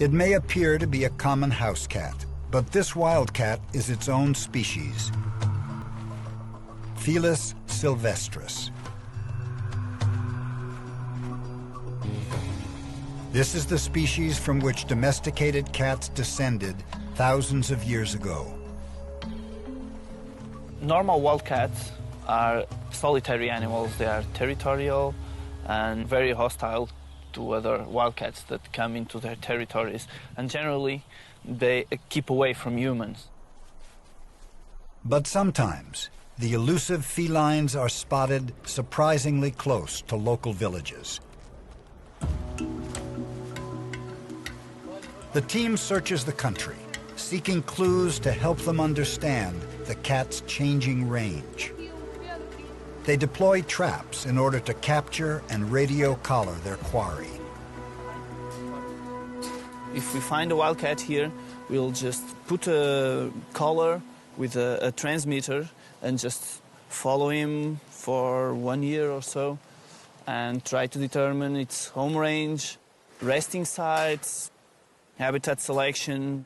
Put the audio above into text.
It may appear to be a common house cat, but this wildcat is its own species, Felis sylvestris. This is the species from which domesticated cats descended thousands of years ago. Normal wildcats are solitary animals. They are territorial and very hostile to other wildcats that come into their territories. And generally, they keep away from humans. But sometimes, the elusive felines are spotted surprisingly close to local villages. The team searches the country, seeking clues to help them understand the cat's changing range. They deploy traps in order to capture and radio collar their quarry. If we find a wildcat here, we'll just put a collar with a transmitter and just follow him for 1 year or so and try to determine its home range, resting sites, habitat selection.